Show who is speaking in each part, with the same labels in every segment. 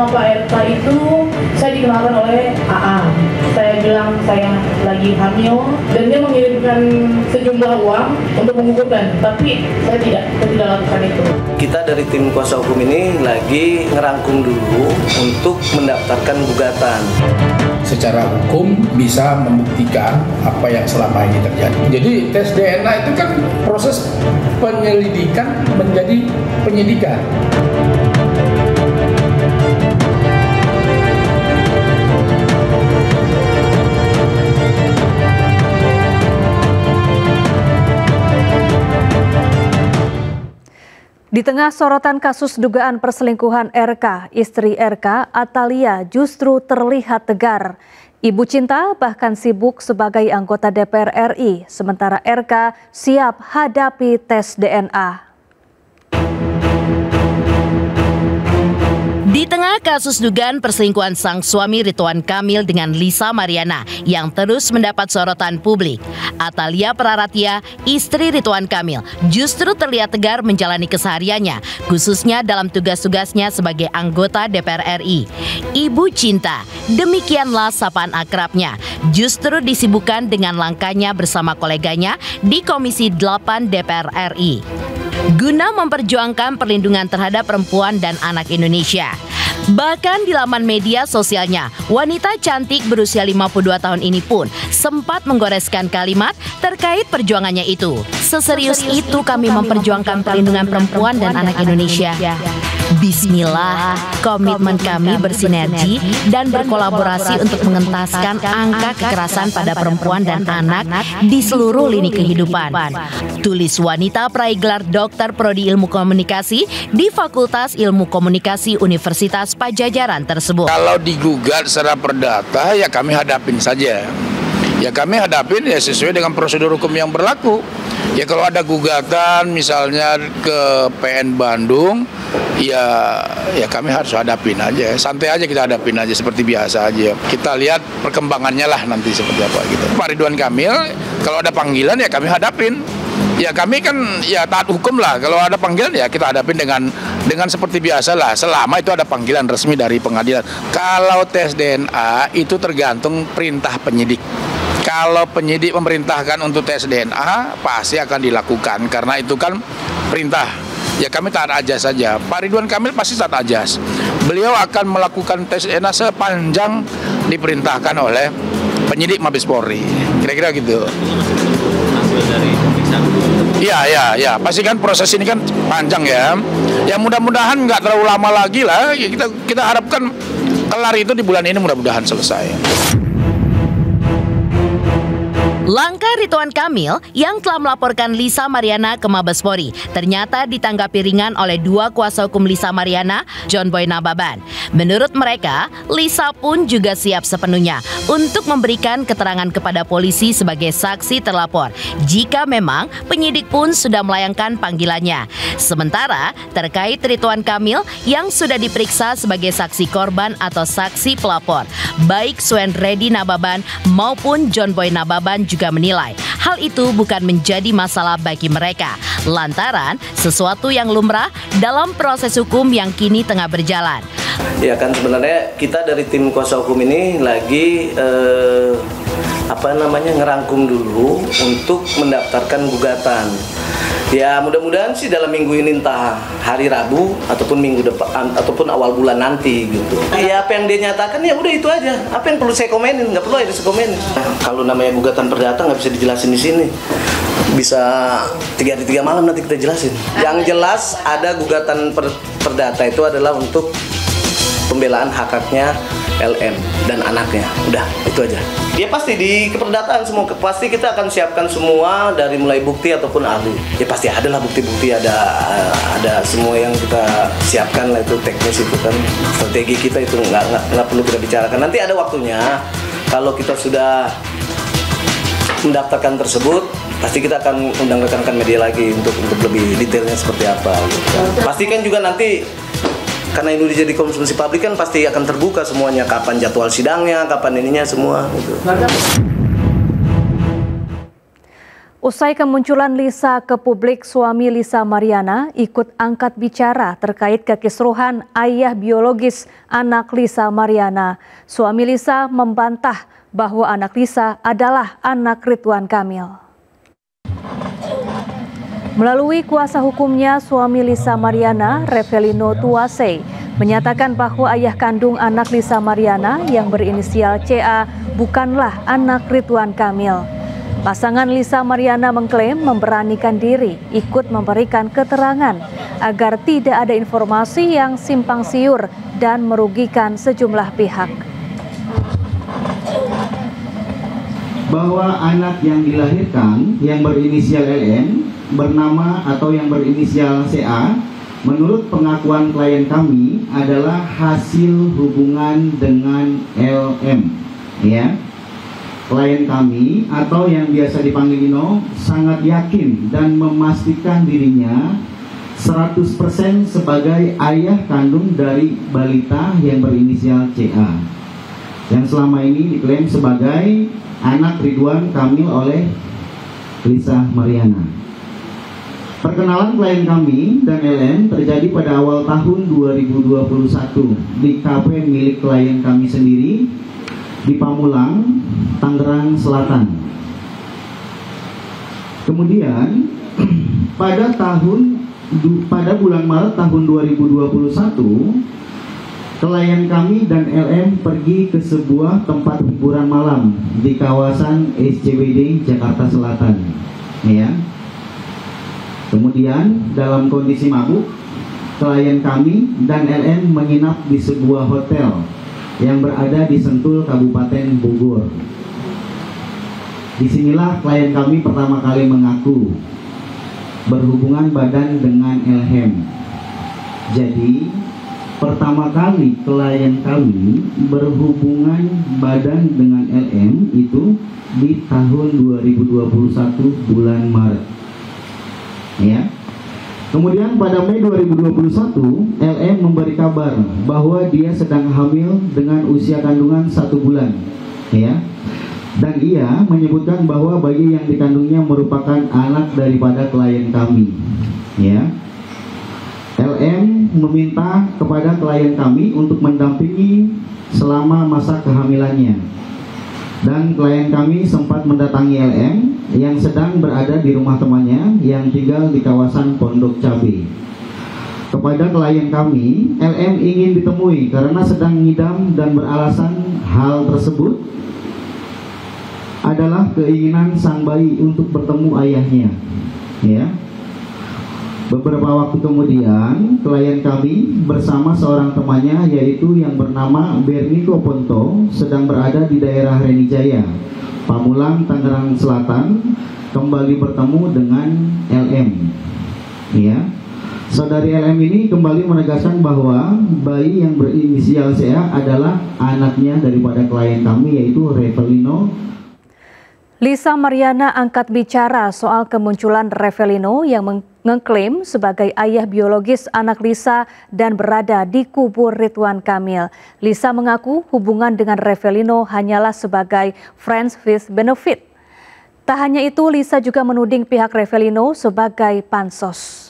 Speaker 1: Sama Pak RK itu saya dikenalkan oleh AA. Saya bilang saya lagi hamil dan dia mengirimkan sejumlah uang untuk menggugurkan, tapi saya tidak lakukan itu.
Speaker 2: Kita dari tim kuasa hukum ini lagi ngerangkum dulu untuk mendaftarkan gugatan.
Speaker 3: Secara hukum bisa membuktikan apa yang selama ini terjadi. Jadi tes DNA itu kan proses penyelidikan menjadi penyidikan.
Speaker 4: Di tengah sorotan kasus dugaan perselingkuhan RK, istri RK, Atalia justru terlihat tegar. Ibu Cinta bahkan sibuk sebagai anggota DPR RI, sementara RK siap hadapi tes DNA.
Speaker 5: Di tengah kasus dugaan perselingkuhan sang suami Ridwan Kamil dengan Lisa Mariana yang terus mendapat sorotan publik, Atalia Praratia, istri Ridwan Kamil, justru terlihat tegar menjalani kesehariannya, khususnya dalam tugas-tugasnya sebagai anggota DPR RI. Ibu Cinta, demikianlah sapaan akrabnya, justru disibukkan dengan langkahnya bersama koleganya di Komisi 8 DPR RI. Guna memperjuangkan perlindungan terhadap perempuan dan anak Indonesia. Bahkan di laman media sosialnya, wanita cantik berusia 52 tahun ini pun sempat menggoreskan kalimat terkait perjuangannya itu. Seserius itu kami memperjuangkan perlindungan perempuan dan anak Indonesia. Bismillah, komitmen kami bersinergi dan berkolaborasi untuk mengentaskan angka kekerasan pada perempuan dan anak di seluruh lini kehidupan. Tulis wanita peraih gelar Doktor Prodi Ilmu Komunikasi di Fakultas Ilmu Komunikasi Universitas Padjadjaran tersebut.
Speaker 3: Kalau digugat secara perdata, ya kami hadapin saja. Ya kami hadapin ya sesuai dengan prosedur hukum yang berlaku. Ya kalau ada gugatan misalnya ke PN Bandung, ya kami harus hadapin aja. Santai aja kita hadapin aja seperti biasa aja. Kita lihat perkembangannya lah nanti seperti apa gitu. Pak Ridwan Kamil, kalau ada panggilan ya kami hadapin. Ya kami kan ya taat hukum lah. Kalau ada panggilan ya kita hadapin dengan seperti biasa lah. Selama itu ada panggilan resmi dari pengadilan. Kalau tes DNA itu tergantung perintah penyidik. Kalau penyidik memerintahkan untuk tes DNA pasti akan dilakukan karena itu kan perintah. Ya kami taat ajas saja. Pak Ridwan Kamil pasti taat ajas. Beliau akan melakukan tes DNA sepanjang diperintahkan oleh penyidik Mabes Polri. Kira-kira gitu. Ya, pasti kan proses ini kan panjang ya. Ya mudah-mudahan nggak terlalu lama lagi lah. Ya, kita harapkan kelar itu di bulan ini mudah-mudahan selesai.
Speaker 5: Langkah Ridwan Kamil yang telah melaporkan Lisa Mariana ke Mabes Polri ternyata ditanggapi ringan oleh dua kuasa hukum Lisa Mariana, John Boy Nababan. Menurut mereka, Lisa pun juga siap sepenuhnya untuk memberikan keterangan kepada polisi sebagai saksi terlapor jika memang penyidik pun sudah melayangkan panggilannya. Sementara terkait Ridwan Kamil yang sudah diperiksa sebagai saksi korban atau saksi pelapor, baik Suen Reddy Nababan maupun John Boy Nababan juga menilai hal itu bukan menjadi masalah bagi mereka lantaran sesuatu yang lumrah dalam proses hukum yang kini tengah berjalan.
Speaker 2: Ya kan sebenarnya kita dari tim kuasa hukum ini lagi ngerangkum dulu untuk mendaftarkan gugatan. Ya mudah-mudahan sih dalam minggu ini entah hari Rabu ataupun minggu depan ataupun awal bulan nanti gitu. Ya apa yang dia nyatakan ya udah itu aja. Apa yang perlu saya komenin? Nggak perlu ada saya komenin. Kalau namanya gugatan perdata nggak bisa dijelasin di sini. Bisa 3 hari 3 malam nanti kita jelasin. Yang jelas ada gugatan perdata itu adalah untuk pembelaan hak-haknya LM dan anaknya. Udah itu aja. Ya pasti di keperdataan semua pasti kita akan siapkan semua dari mulai bukti ataupun ahli. Ya pasti ada lah bukti-bukti, ada semua yang kita siapkan lah, itu teknis itu kan strategi kita itu nggak perlu kita bicarakan. Nanti ada waktunya kalau kita sudah mendaftarkan tersebut pasti kita akan undang rekan-rekan media lagi untuk lebih detailnya seperti apa. Pastikan juga nanti karena ini jadi konsumsi publik kan pasti akan terbuka semuanya, kapan jadwal sidangnya, kapan ininya semua gitu.
Speaker 4: Usai kemunculan Lisa ke publik, suami Lisa Mariana ikut angkat bicara terkait kekisruhan ayah biologis anak Lisa Mariana. Suami Lisa membantah bahwa anak Lisa adalah anak Ridwan Kamil. Melalui kuasa hukumnya, suami Lisa Mariana, Revelino Tuase, menyatakan bahwa ayah kandung anak Lisa Mariana yang berinisial CA bukanlah anak Ridwan Kamil. Pasangan Lisa Mariana mengklaim memberanikan diri ikut memberikan keterangan agar tidak ada informasi yang simpang siur dan merugikan sejumlah pihak.
Speaker 6: Bahwa anak yang dilahirkan yang berinisial LM bernama atau yang berinisial CA menurut pengakuan klien kami adalah hasil hubungan dengan LM, ya. Klien kami atau yang biasa dipanggil Ino sangat yakin dan memastikan dirinya 100% sebagai ayah kandung dari balita yang berinisial CA yang selama ini diklaim sebagai anak Ridwan Kamil oleh Lisa Mariana. Perkenalan klien kami dan LM terjadi pada awal tahun 2021 di kafe milik klien kami sendiri di Pamulang, Tangerang Selatan. Kemudian pada bulan Maret tahun 2021, klien kami dan LM pergi ke sebuah tempat hiburan malam di kawasan SCBD Jakarta Selatan. Ya. Kemudian dalam kondisi mabuk, klien kami dan LM menginap di sebuah hotel yang berada di Sentul, Kabupaten Bogor. Disinilah klien kami pertama kali mengaku berhubungan badan dengan LM. Jadi pertama kali klien kami berhubungan badan dengan LM itu di tahun 2021 bulan Maret. Ya. Kemudian pada Mei 2021, LM memberi kabar bahwa dia sedang hamil dengan usia kandungan 1 bulan, ya. Dan ia menyebutkan bahwa bayi yang dikandungnya merupakan anak daripada klien kami, ya. LM meminta kepada klien kami untuk mendampingi selama masa kehamilannya. Dan klien kami sempat mendatangi LM yang sedang berada di rumah temannya yang tinggal di kawasan Pondok Cabe. Kepada klien kami, LM ingin ditemui karena sedang ngidam dan beralasan hal tersebut adalah keinginan sang bayi untuk bertemu ayahnya. Ya. Beberapa waktu kemudian, klien kami bersama seorang temannya yaitu yang bernama Berniko Ponto sedang berada di daerah Renijaya, Pamulang, Tangerang Selatan, kembali bertemu dengan LM. Ya. Saudari LM ini kembali menegaskan bahwa bayi yang berinisial CA adalah anaknya daripada klien kami yaitu Revelino.
Speaker 4: Lisa Mariana angkat bicara soal kemunculan Revelino yang mengklaim sebagai ayah biologis anak Lisa dan berada di kubu Ridwan Kamil. Lisa mengaku hubungan dengan Revelino hanyalah sebagai friends with benefit. Tak hanya itu, Lisa juga menuding pihak Revelino sebagai pansos.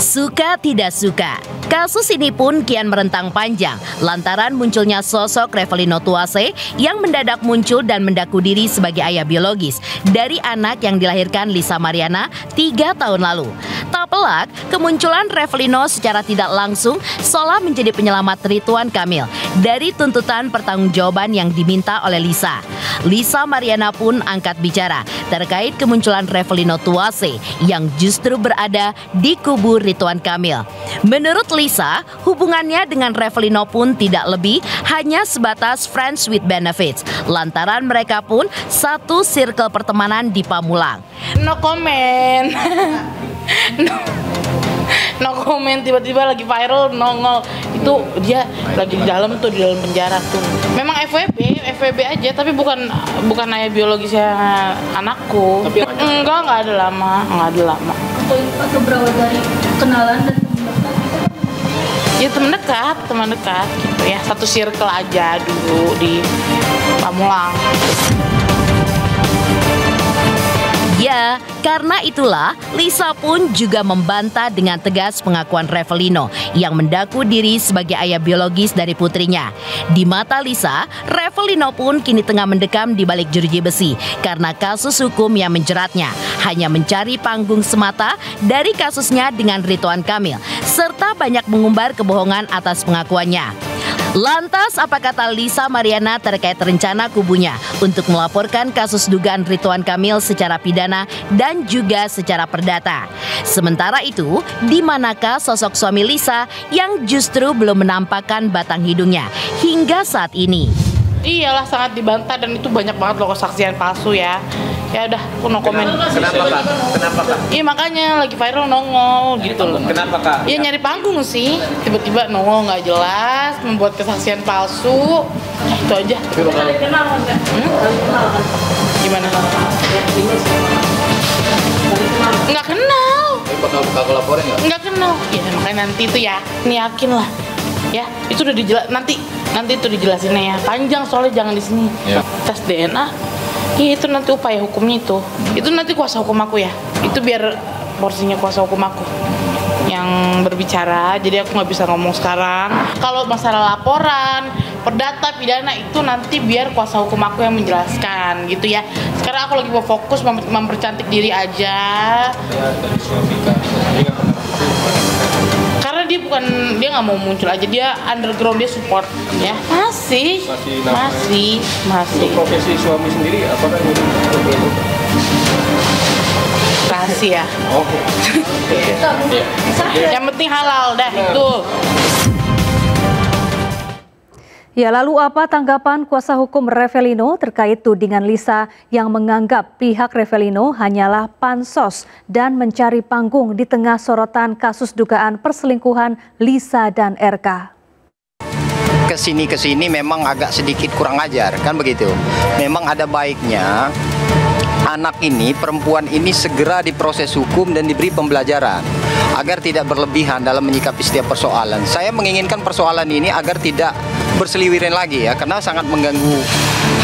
Speaker 5: Suka tidak suka, kasus ini pun kian merentang panjang lantaran munculnya sosok Revelino Tuase yang mendadak muncul dan mengaku diri sebagai ayah biologis dari anak yang dilahirkan Lisa Mariana 3 tahun lalu. Tak pelak, kemunculan Revelino secara tidak langsung seolah menjadi penyelamat Ridwan Kamil dari tuntutan pertanggungjawaban yang diminta oleh Lisa. Lisa Mariana pun angkat bicara terkait kemunculan Revelino Tuase yang justru berada di kubu Ridwan Kamil. Menurut Lisa, hubungannya dengan Revelino pun tidak lebih hanya sebatas friends with benefits, lantaran mereka pun satu circle pertemanan di Pamulang.
Speaker 1: No comment. No comment, tiba-tiba lagi viral nongol. Itu dia lagi di dalam tuh, di dalam penjara tuh. Memang FWB aja, tapi bukan ayah biologisnya anakku. Enggak ada lama.
Speaker 7: Atau berawal dari kenalan dan
Speaker 1: ya teman dekat gitu ya, satu circle aja dulu di Pamulang.
Speaker 5: Ya, karena itulah Lisa pun juga membantah dengan tegas pengakuan Revelino yang mengaku diri sebagai ayah biologis dari putrinya. Di mata Lisa, Revelino pun kini tengah mendekam di balik jeruji besi karena kasus hukum yang menjeratnya, hanya mencari panggung semata dari kasusnya dengan Ridwan Kamil, serta banyak mengumbar kebohongan atas pengakuannya. Lantas apa kata Lisa Mariana terkait rencana kubunya untuk melaporkan kasus dugaan Ridwan Kamil secara pidana dan juga secara perdata? Sementara itu, di manakah sosok suami Lisa yang justru belum menampakkan batang hidungnya hingga saat ini?
Speaker 1: Iyalah, sangat dibantah dan itu banyak banget loh kesaksian palsu ya. Ya udah, aku no komen.
Speaker 2: Kenapa kak?
Speaker 1: Iya makanya lagi viral nongol gitu loh.
Speaker 2: Kenapa kak?
Speaker 1: Iya nyari panggung sih, tiba-tiba nongol nggak jelas, membuat kesaksian palsu, itu aja. Gimana? Nggak kenal.
Speaker 2: Bakal laporin nggak?
Speaker 1: Nggak kenal. Ya makanya nanti itu ya, ini yakin lah. Ya, itu udah dijelas nanti itu dijelasinnya ya. Panjang soalnya, jangan di sini.
Speaker 2: Ya.
Speaker 1: Tes DNA. Iya, itu nanti upaya hukumnya itu. Itu nanti kuasa hukum aku ya. Itu biar porsinya kuasa hukum aku yang berbicara. Jadi aku nggak bisa ngomong sekarang. Kalau masalah laporan, perdata, pidana itu nanti biar kuasa hukum aku yang menjelaskan gitu ya. Sekarang aku lagi mau fokus mempercantik diri aja. Karena dia nggak mau muncul aja, dia underground, dia support ya. Masih.
Speaker 7: Profesi suami sendiri apakah
Speaker 1: rahasia?
Speaker 7: Oh.
Speaker 1: Yang penting halal dah itu.
Speaker 4: Ya, lalu apa tanggapan kuasa hukum Revelino terkait tudingan Lisa yang menganggap pihak Revelino hanyalah pansos dan mencari panggung di tengah sorotan kasus dugaan perselingkuhan Lisa dan RK?
Speaker 8: Kesini memang agak sedikit kurang ajar, kan begitu. Memang ada baiknya anak ini, perempuan ini segera diproses hukum dan diberi pembelajaran agar tidak berlebihan dalam menyikapi setiap persoalan. Saya menginginkan persoalan ini agar tidak berseliweran lagi ya, karena sangat mengganggu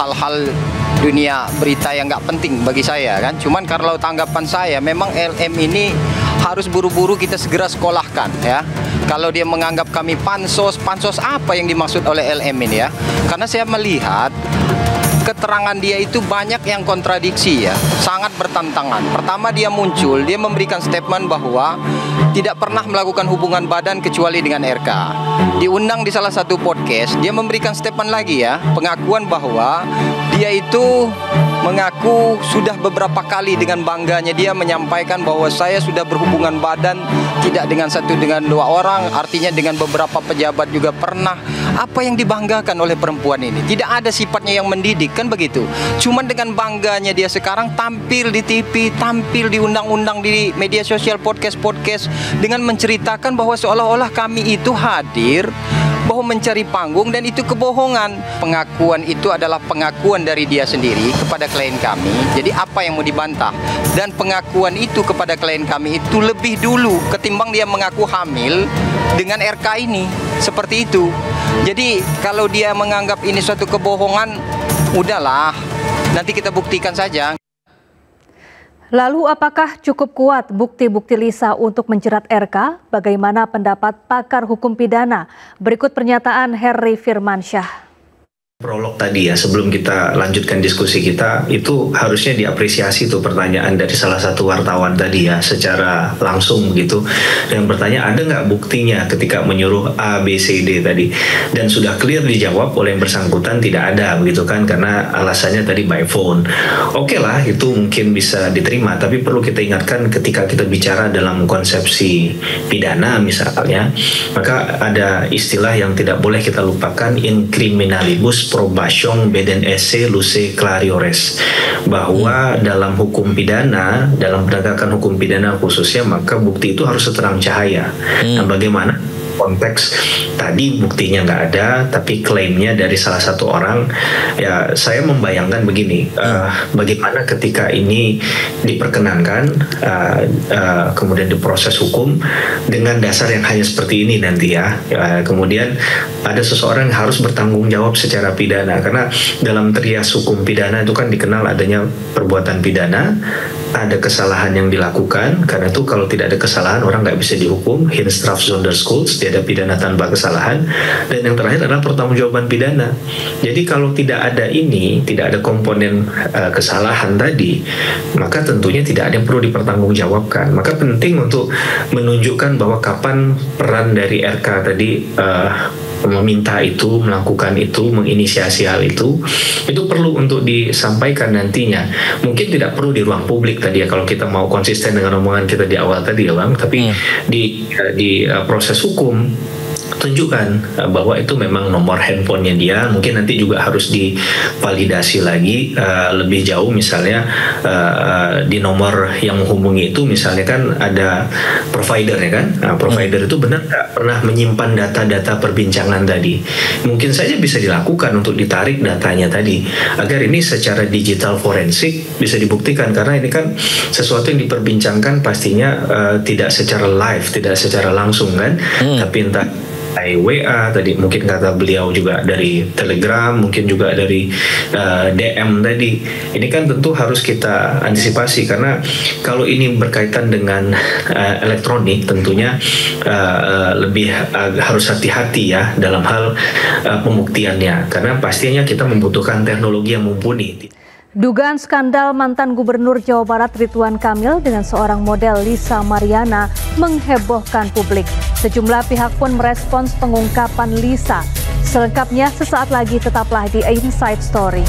Speaker 8: hal-hal dunia berita yang nggak penting bagi saya kan. Cuman kalau tanggapan saya, memang LM ini harus buru-buru kita segera sekolahkan ya. Kalau dia menganggap kami pansos apa yang dimaksud oleh LM ini ya? Karena saya melihat keterangan dia itu banyak yang kontradiksi ya, sangat bertentangan. Pertama dia muncul, dia memberikan statement bahwa tidak pernah melakukan hubungan badan kecuali dengan RK. Diundang di salah satu podcast, dia memberikan statement lagi ya, pengakuan bahwa dia itu mengaku sudah beberapa kali dengan bangganya dia menyampaikan bahwa saya sudah berhubungan badan tidak dengan satu dengan dua orang, artinya dengan beberapa pejabat juga pernah. Apa yang dibanggakan oleh perempuan ini? Tidak ada sifatnya yang mendidik, kan begitu. Cuman dengan bangganya dia sekarang tampil di TV, tampil di undang-undang di media sosial, podcast dengan menceritakan bahwa seolah-olah kami itu hadir, bahwa mencari panggung, dan itu kebohongan. Pengakuan itu adalah pengakuan dari dia sendiri kepada klien kami. Jadi apa yang mau dibantah? Dan pengakuan itu kepada klien kami itu lebih dulu ketimbang dia mengaku hamil dengan RK ini. Seperti itu. Jadi kalau dia menganggap ini suatu kebohongan, udahlah, nanti kita buktikan saja.
Speaker 4: Lalu apakah cukup kuat bukti-bukti Lisa untuk menjerat RK? Bagaimana pendapat pakar hukum pidana? Berikut pernyataan Herry Firmansyah.
Speaker 9: Prolog tadi ya, sebelum kita lanjutkan diskusi kita, itu harusnya diapresiasi tuh pertanyaan dari salah satu wartawan tadi ya, secara langsung gitu, dan bertanya ada nggak buktinya ketika menyuruh A, B, C, D tadi, dan sudah clear dijawab oleh yang bersangkutan tidak ada begitu kan, karena alasannya tadi by phone. Oke lah, itu mungkin bisa diterima, tapi perlu kita ingatkan ketika kita bicara dalam konsepsi pidana misalnya, maka ada istilah yang tidak boleh kita lupakan, in criminalibus probation beden esse luce clariores, bahwa dalam hukum pidana, dalam penegakan hukum pidana khususnya, maka bukti itu harus seterang cahaya. Nah, bagaimana konteks tadi buktinya nggak ada, tapi klaimnya dari salah satu orang. Ya saya membayangkan begini, bagaimana ketika ini diperkenankan, kemudian diproses hukum dengan dasar yang hanya seperti ini nanti ya. Kemudian ada seseorang yang harus bertanggung jawab secara pidana, karena dalam trias hukum pidana itu kan dikenal adanya perbuatan pidana, ada kesalahan yang dilakukan. Karena itu kalau tidak ada kesalahan orang nggak bisa dihukum, Hinstraf Zonder Schulz, tidak ada pidana tanpa kesalahan. Dan yang terakhir adalah pertanggungjawaban pidana. Jadi kalau tidak ada ini, tidak ada komponen kesalahan tadi, maka tentunya tidak ada yang perlu dipertanggungjawabkan. Maka penting untuk menunjukkan bahwa kapan peran dari RK tadi meminta itu, melakukan itu, menginisiasi hal itu perlu untuk disampaikan nantinya. Mungkin tidak perlu di ruang publik tadi ya, kalau kita mau konsisten dengan omongan kita di awal tadi ya Bang, tapi di proses hukum tunjukkan bahwa itu memang nomor handphonenya dia. Mungkin nanti juga harus divalidasi lagi lebih jauh, misalnya di nomor yang menghubungi itu misalnya kan ada provider ya kan. Nah, provider itu benar nggak pernah menyimpan data-data perbincangan tadi. Mungkin saja bisa dilakukan untuk ditarik datanya tadi, agar ini secara digital forensik bisa dibuktikan, karena ini kan sesuatu yang diperbincangkan pastinya tidak secara live, tidak secara langsung kan, tapi entah WA tadi, mungkin kata beliau juga dari Telegram, mungkin juga dari DM tadi. Ini kan tentu harus kita antisipasi, karena kalau ini berkaitan dengan elektronik tentunya lebih harus hati-hati ya dalam hal pembuktiannya, karena pastinya kita membutuhkan teknologi yang mumpuni.
Speaker 4: Dugaan skandal mantan Gubernur Jawa Barat Ridwan Kamil dengan seorang model Lisa Mariana menghebohkan publik. Sejumlah pihak pun merespons pengungkapan Lisa. Selengkapnya sesaat lagi, tetaplah di Inside Story.